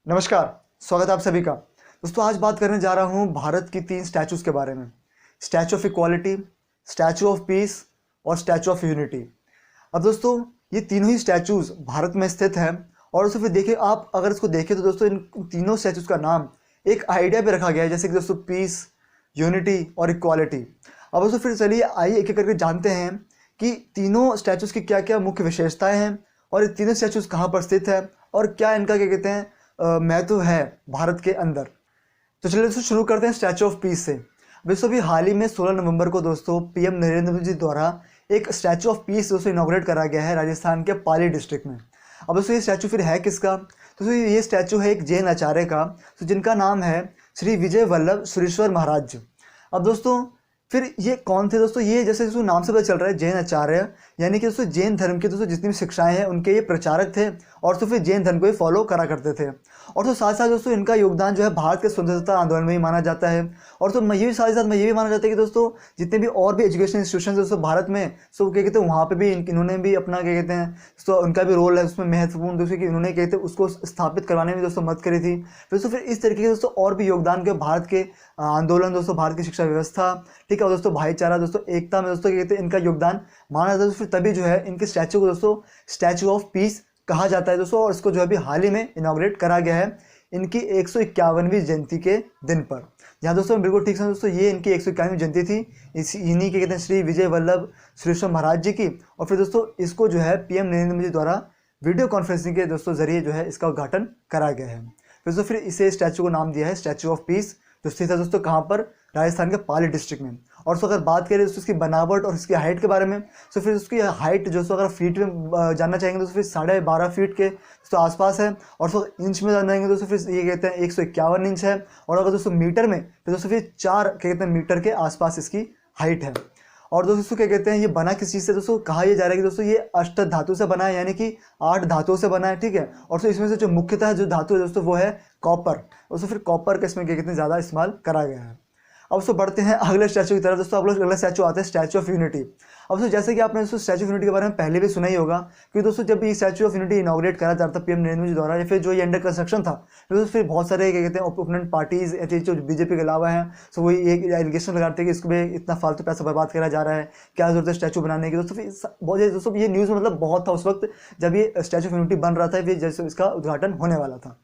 नमस्कार। स्वागत है आप सभी का। दोस्तों आज बात करने जा रहा हूँ भारत की 3 स्टैचूज़ के बारे में। Statue of equality, statue of peace और स्टैचू ऑफ यूनिटी। अब दोस्तों ये तीनों ही स्टैचूज़ भारत में स्थित हैं और उसको फिर देखिए, आप अगर इसको देखें तो दोस्तों इन तीनों स्टैचूज़ का नाम एक आइडिया पे रखा गया है, जैसे कि दोस्तों पीस, यूनिटी और इक्वालिटी। अब दोस्तों फिर चलिए आइए एक एक करके जानते हैं कि तीनों स्टैचूज़ की क्या क्या मुख्य विशेषताएँ हैं और ये तीनों स्टैचूज़ कहाँ पर स्थित है और क्या इनका क्या कहते हैं महत्व है भारत के अंदर। तो चलिए दोस्तों शुरू करते हैं स्टैचू ऑफ पीस से। दोस्तों अभी हाल ही में 16 नवंबर को दोस्तों पीएम नरेंद्र मोदी जी द्वारा एक स्टैचू ऑफ पीस दोस्तों इनॉग्रेट करा गया है राजस्थान के पाली डिस्ट्रिक्ट में। अब दोस्तों ये स्टैचू फिर है किसका? दोस्तों ये स्टैचू है एक जैन आचार्य का, तो जिनका नाम है श्री विजय वल्लभ सुरेश्वर महाराज जी। अब दोस्तों फिर ये कौन थे दोस्तों? ये जैसे दोस्तों नाम से पता चल रहा है जैन आचार्य, यानी कि दोस्तों जैन धर्म के दोस्तों जितनी भी शिक्षाएं हैं उनके ये प्रचारक थे और तो फिर जैन धर्म को ही फॉलो करा करते थे। और तो साथ साथ दोस्तों इनका योगदान जो है भारत के स्वतंत्रता आंदोलन में ही माना जाता है। और तो मैं ये भी साथ ही साथ मैं ये भी माना जाता है कि दोस्तों जितने भी और भी एजुकेशन इंस्टीट्यूशन दोस्तों भारत में, सो क्या कहते हैं वहाँ पे भी इन्होंने भी अपना क्या कहते हैं तो उनका भी रोल है उसमें महत्वपूर्ण, दोस्तों कि इन्होंने कहते हैं उसको स्थापित करवाने में दोस्तों मदद करी थी। दोस्तों फिर इस तरीके के दोस्तों और भी योगदान के भारत के आंदोलन, दोस्तों भारत की शिक्षा व्यवस्था, ठीक है, और दोस्तों भाईचारा, दोस्तों एकता में दोस्तों क्या कहते हैं इनका योगदान माना जाता है। फिर तभी जो है इनके स्टैचू को दोस्तों स्टैचू ऑफ पीस कहा जाता है दोस्तों। और इसको जो है अभी हाल ही में इनॉग्रेट करा गया है इनकी 151वीं जयंती के दिन पर। जहाँ दोस्तों बिल्कुल ठीक से दोस्तों ये इनकी 151वीं जयंती थी इन्हीं के कहते हैं श्री विजय वल्लभ सुरेश्वर महाराज जी की। और फिर दोस्तों इसको जो है पीएम नरेंद्र मोदी द्वारा वीडियो कॉन्फ्रेंसिंग के दोस्तों जरिए जो है इसका उद्घाटन करा गया है। फिर इसे स्टैचू को नाम दिया है स्टैचू ऑफ पीस, जो स्थित है दोस्तों कहाँ पर? राजस्थान के पाली डिस्ट्रिक्ट में। और तो अगर बात करें दोस्तों इसकी बनावट और इसकी हाइट के बारे में, तो फिर उसकी हाइट जो अगर फीट में जानना चाहेंगे तो फिर 12.5 फीट के दोस्तों आसपास है। और तो इंच में जानना चाहेंगे तो फिर ये कहते हैं 151 इंच है। और अगर दोस्तों मीटर में तो दोस्तों फिर 4 कहते हैं मीटर के आसपास इसकी हाइट है। और दोस्तों क्या कहते हैं ये बना किस चीज़ से? दोस्तों कहा यह जा रहा है कि दोस्तों ये अष्ट धातु से बना है, यानी कि 8 धातुओं से बना है, ठीक है। और तो इसमें से जो मुख्यतः जो धातु है दोस्तों वो है कॉपर। दोस्तों फिर कॉपर का इसमें क्या कहते हैं ज़्यादा इस्तेमाल करा गया है। अब दोस्तों बढ़ते हैं अगले स्टैचू की तरफ। दोस्तों अगला स्टैचू आता है स्टैचू ऑफ यूनिटी। अब दोस्तों जैसे कि आपने दोस्तों स्टैचू ऑफ यूनिटी के बारे में पहले भी सुना ही होगा कि दोस्तों जब ये स्टैचू ऑफ यूनिटी इनॉग्रेट करा जा रहा था पीएम नरेंद्र मोदी द्वारा, या फिर जो ये अंडर कंस्ट्रक्शन था, तो फिर बहुत सारे क्या कहते हैं ओपोनेंट पार्टीज जो बीजेपी के अलावा हैं, तो वही एक एलिगेशन लगाते हैं कि इसमें इतना फालतू पैसा बर्बाद करा जा रहा है, क्या जरूरत है स्टैचू बनाने की। दोस्तों फिर बहुत दोस्तों ये न्यूज़ मतलब बहुत था उस वक्त जब ये स्टैचू ऑफ यूनिटी बन रहा था, फिर जैसे इसका उद्घाटन होने वाला था।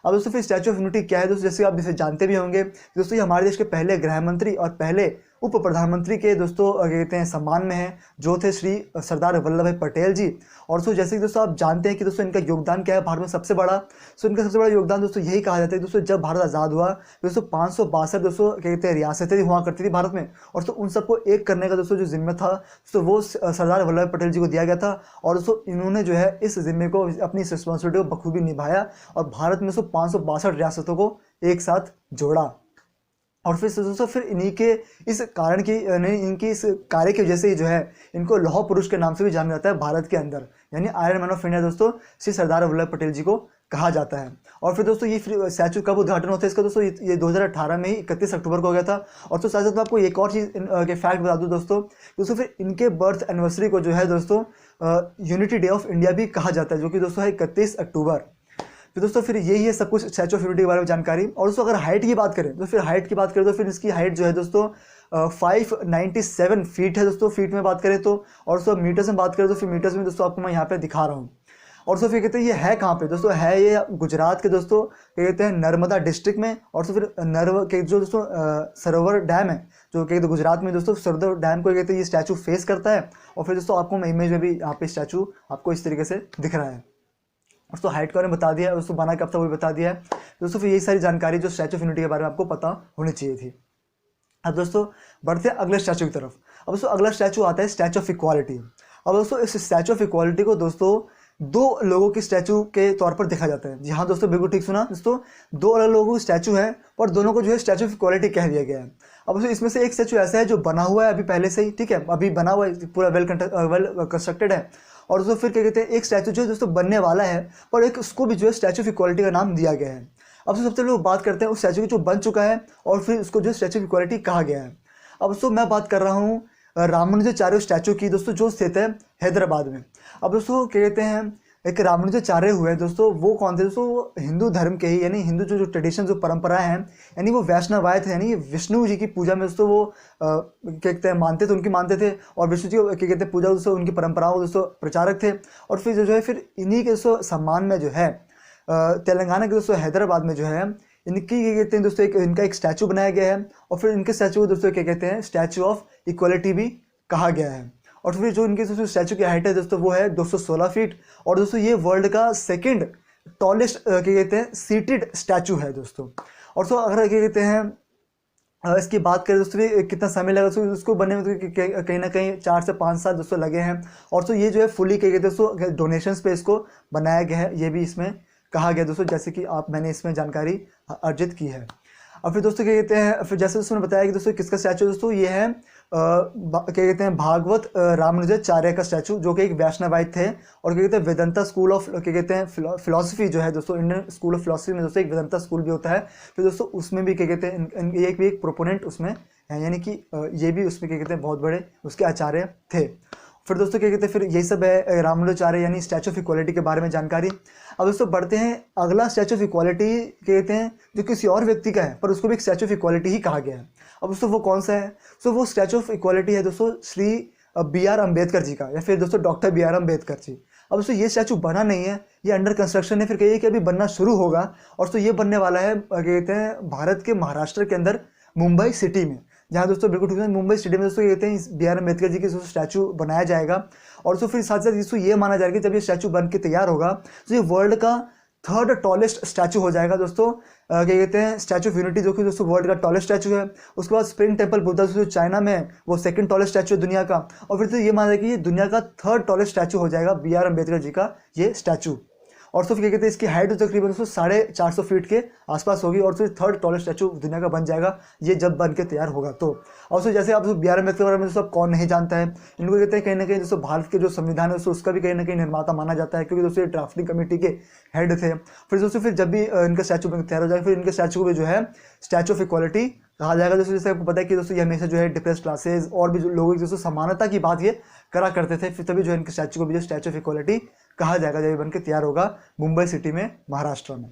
अब दोस्तों फिर स्टैचू ऑफ यूनिटी क्या है दोस्तों? जैसे आप इसे जानते भी होंगे दोस्तों, ये हमारे देश के पहले गृह मंत्री और पहले उप प्रधानमंत्री के दोस्तों कहते हैं सम्मान में है, जो थे श्री सरदार वल्लभ भाई पटेल जी। और दोस्तों जैसे कि दोस्तों आप जानते हैं कि दोस्तों इनका योगदान क्या है भारत में सबसे बड़ा? सो इनका सबसे बड़ा योगदान दोस्तों यही कहा जाता है दोस्तों, जब भारत आज़ाद हुआ दोस्तों 562 दोस्तों क्या कहते हैं रियासतें हुआ करती थी भारत में, और तो उन सबको एक करने का दोस्तों जो जिम्मा था दोस्तों वो सरदार वल्लभ भाई पटेल जी को दिया गया था। और दोस्तों इन्होंने जो है इस जिम्मे को, अपनी इस रिस्पॉन्सिबिलिटी को बखूबी निभाया और भारत में दोस्तों 562 रियासतों को एक साथ जोड़ा। और फिर दोस्तों फिर इन्हीं के इस कारण की इनकी इस कार्य की वजह से ही जो है इनको लौह पुरुष के नाम से भी जाना जाता है भारत के अंदर, यानी आयरन मैन ऑफ इंडिया दोस्तों श्री सरदार वल्लभ पटेल जी को कहा जाता है। और फिर दोस्तों ये स्टैचू कब उद्घाटन होता है इसका? दोस्तों ये 2018 में ही 31 अक्टूबर को हो गया था। और तो साथ साथ मैं आपको एक और चीज़ के फैक्ट बता दूँ दोस्तों फिर इनके बर्थ एनिवर्सरी को जो है दोस्तों यूनिटी डे ऑफ इंडिया भी कहा जाता है, जो कि दोस्तों है 31 अक्टूबर। तो दोस्तों फिर यही है सब कुछ स्टैचू ऑफ यूनिटी के बारे में जानकारी। और दोस्तों अगर हाइट की बात करें तो फिर हाइट की बात करें तो फिर इसकी हाइट जो है दोस्तों 597 फीट है दोस्तों, फीट में बात करें तो। और दोस्तों मीटर्स में बात करें तो फिर मीटर्स में दोस्तों आपको मैं यहाँ पे दिखा रहा हूँ। और दोस्तों फिर कहते हैं ये है कहाँ पे दोस्तों? है ये गुजरात के दोस्तों कहते हैं नर्मदा डिस्ट्रिक्ट में। और तो फिर के जो दोस्तों सरोवर डैम है जो कहते हैं गुजरात में दोस्तों, सरोवर डैम को कहते हैं ये स्टैचू फेस करता है। और फिर दोस्तों आपको मैं इमेज में भी यहाँ पे स्टैचू आपको इस तरीके से दिख रहा है। दोस्तों हाइट का मैंने बता दिया है, दोस्तों बना कब था वो भी बता दिया है। दोस्तों फिर यही सारी जानकारी जो स्टैचू ऑफ यूनिटी के बारे में आपको पता होनी चाहिए थी। अब दोस्तों बढ़ते हैं अगले स्टैचू की तरफ। अब दोस्तों अगला स्टैचू आता है स्टैचू ऑफ इक्वालिटी। अब दोस्तों इस स्टैचू ऑफ इक्वालिटी को दोस्तों 2 लोगों की स्टैचू के तौर पर देखा जाता है। जी हाँ दोस्तों बिल्कुल ठीक सुना दोस्तों, 2 अलग लोगों की स्टैचू है और दोनों को जो है स्टैचू ऑफ इक्वालिटी कह दिया गया है। अब दोस्तों इसमें से एक स्टैचू ऐसा है जो बना हुआ है अभी पहले से ही, ठीक है, अभी बना हुआ है, पूरा वेल कंस्ट्रक्टेड है। और दोस्तों फिर क्या कहते हैं एक स्टैचू जो है दोस्तों बनने वाला है, और एक उसको भी जो है स्टैचू ऑफ इक्वालिटी का नाम दिया गया है। अब सबसे पहले लोग बात करते हैं उस स्टैचू की जो बन चुका है और फिर उसको जो स्टैचू ऑफ इक्वालिटी कहा गया है। अब दोस्तों मैं बात कर रहा हूँ रामानुजाचार्य स्टैचू की दोस्तों, जो स्थित है हैदराबाद में। अब दोस्तों क्या कहते हैं एक रामानुजाचार्य हुए दोस्तों, वो कौन थे दोस्तों? वो हिंदू धर्म के ही, यानी हिंदू जो ट्रेडिशन जो परंपराएं हैं, यानी वो वैष्णवाय थे, यानी विष्णु जी की पूजा में दोस्तों वो क्या कहते हैं मानते थे, उनकी मानते थे, और विष्णु जी को क्या कहते हैं पूजा दोस्तों, उनकी परंपराओं को दोस्तों प्रचारक थे। और फिर जो है फिर इन्हीं के दोस्तों सम्मान में जो है तेलंगाना के दोस्तों हैदराबाद में जो है इनकी क्या कहते हैं दोस्तों इनका एक स्टैचू बनाया गया है। और फिर इनके स्टैचू को दोस्तों क्या कहते हैं, स्टैचू ऑफ इक्वलिटी भी कहा गया है। और फिर जो इनके दोस्तों स्टैचू की हाइट है दोस्तों वो है 216 फीट। और दोस्तों ये वर्ल्ड का सेकंड टॉलेस्ट क्या कहते हैं सीटेड स्टैचू है दोस्तों। और तो अगर क्या कहते हैं इसकी बात करें दोस्तों भी कितना समय लगा दोस्तों उसको बनने में, तो कहीं ना कहीं 4 से 5 साल दोस्तों लगे हैं। और तो ये जो है फुली क्या कहते हैं दोस्तों डोनेशंस पे इसको बनाया गया है, ये भी इसमें कहा गया दोस्तों, जैसे कि मैंने इसमें जानकारी अर्जित की है। अब फिर दोस्तों क्या कहते हैं, फिर जैसे दोस्तों ने बताया कि दोस्तों किसका स्टैचू दोस्तों, ये है क्या कहते हैं भागवत रामानुजाचार्य का स्टैचू, जो कि एक वैष्णवाइट थे। और क्या कहते हैं वेदांता स्कूल ऑफ क्या कहते हैं फिलोसफी जो है दोस्तों, इंडियन स्कूल ऑफ फिलोसफी में दोस्तों एक वेदांता स्कूल भी होता है। फिर दोस्तों उसमें भी क्या कहते हैं ये भी एक प्रोपोनेंट उसमें है, यानी कि ये भी उसमें क्या कहते हैं बहुत बड़े उसके आचार्य थे। फिर दोस्तों क्या कहते हैं, फिर यही सब है रामानुजाचार्य यानी स्टैचू ऑफ इक्वालिटी के बारे में जानकारी। अब दोस्तों बढ़ते हैं, अगला स्टैचू ऑफ इक्वालिटी कहते हैं जो किसी और व्यक्ति का है, पर उसको भी एक स्टैचू ऑफ इक्वालिटी ही कहा गया है। अब दोस्तों वो कौन सा है? तो वो स्टैचू ऑफ इक्वालिटी है दोस्तों श्री B.R. अम्बेडकर जी का, या फिर दोस्तों डॉक्टर B.R. अम्बेडकर जी। अब दोस्तों ये स्टैचू बना नहीं है, ये अंडर कंस्ट्रक्शन है, फिर कहिए कि अभी बनना शुरू होगा। और तो ये बनने वाला है क्या कहते हैं भारत के महाराष्ट्र के अंदर मुंबई सिटी में, जहाँ दोस्तों बिल्कुल ठीक है मुंबई सिटी में दोस्तों कहते हैं B.R. अम्बेडकर जी की स्टैचू बनाया जाएगा। और तो फिर साथ साथ दोस्तों ये माना जाएगा कि जब ये स्टैचू बन के तैयार होगा तो ये वर्ल्ड का 3rd टॉलेस्ट स्टैचू हो जाएगा दोस्तों। क्या कहते हैं स्टैचू ऑफ यूनिटी, जो कि दोस्तों वर्ल्ड का टॉलेस्ट स्टैचू है। उसके बाद स्प्रिंग टेम्पल बुद्धा जो चाइना में है वो 2nd टॉलेस्ट स्टैचू है दुनिया का। और फिर तो ये माना जाएगा कि ये दुनिया का 3rd टॉलेस्ट स्टैचू हो जाएगा B.R. अम्बेडकर जी का ये स्टैचू। और तो फिर क्या कहते हैं इसकी हाइट तकरीबन 450 फीट के आसपास होगी। और फिर 3rd टॉलेस्ट स्टैचू दुनिया का बन जाएगा ये जब बन के तैयार होगा तो। और तो जैसे आप B.R. अम्बेडकर के बारे में दोस्तों कौन नहीं जानता है, इनको कहते हैं कहीं ना कहीं दोस्तों भारत के जो संविधान है दोस्तों उसका भी कहीं ना कहीं निर्माता माना जाता है, क्योंकि दोस्तों ये ड्राफ्टिंग कमेटी के हेड थे। फिर दोस्तों फिर जब भी इनका स्टैचू बन तैयार हो जाएगा, फिर इनके स्टैचू को भी जो है स्टैचू ऑफ इक्वालिटी कहा जाएगा दोस्तों। जैसे आपको पता है कि दोस्तों ये हमेशा जो है डिप्रेस क्लासेज और भी जो लोगों की दोस्तों समानता की बात ये करा करते थे, फिर तभी जो है इनके स्टैचू को भी जो स्टैचू ऑफ इक्वालिटी कहा जाएगा जब ये बन के तैयार होगा मुंबई सिटी में महाराष्ट्र में।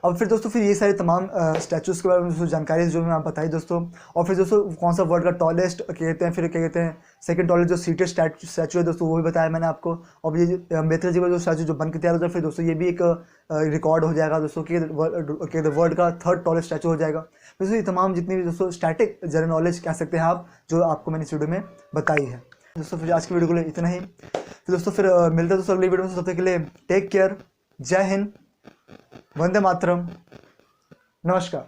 अब फिर दोस्तों फिर ये सारे तमाम स्टैचूज़ के बारे में दोस्तों जानकारी जो मैं आपको बताई दोस्तों। और फिर दोस्तों कौन सा वर्ल्ड का टॉलेस्ट कहते हैं, फिर क्या कहते हैं 2nd टॉलेस्ट जो सीटेड स्टैचू है दोस्तों वो भी बताया मैंने आपको। और ये अम्बेडकर जी का जो स्टैचू जो बन के तैयार हो जाए फिर दोस्तों ये भी एक रिकॉर्ड हो जाएगा दोस्तों कि वर्ल्ड का 3rd टॉलेस्ट स्टैचू हो जाएगा। दोस्तों ये तमाम जितनी भी दोस्तों स्टैटिक जनरल नॉलेज कह सकते हैं आप, जो आपको मैंने इस वीडियो में बताई है दोस्तों। फिर आज की वीडियो के लिए इतना ही। फिर दोस्तों फिर मिलते हैं दोस्तों अगली वीडियो में, तब तक के लिए टेक केयर, जय हिंद, वंदे मातरम, नमस्कार।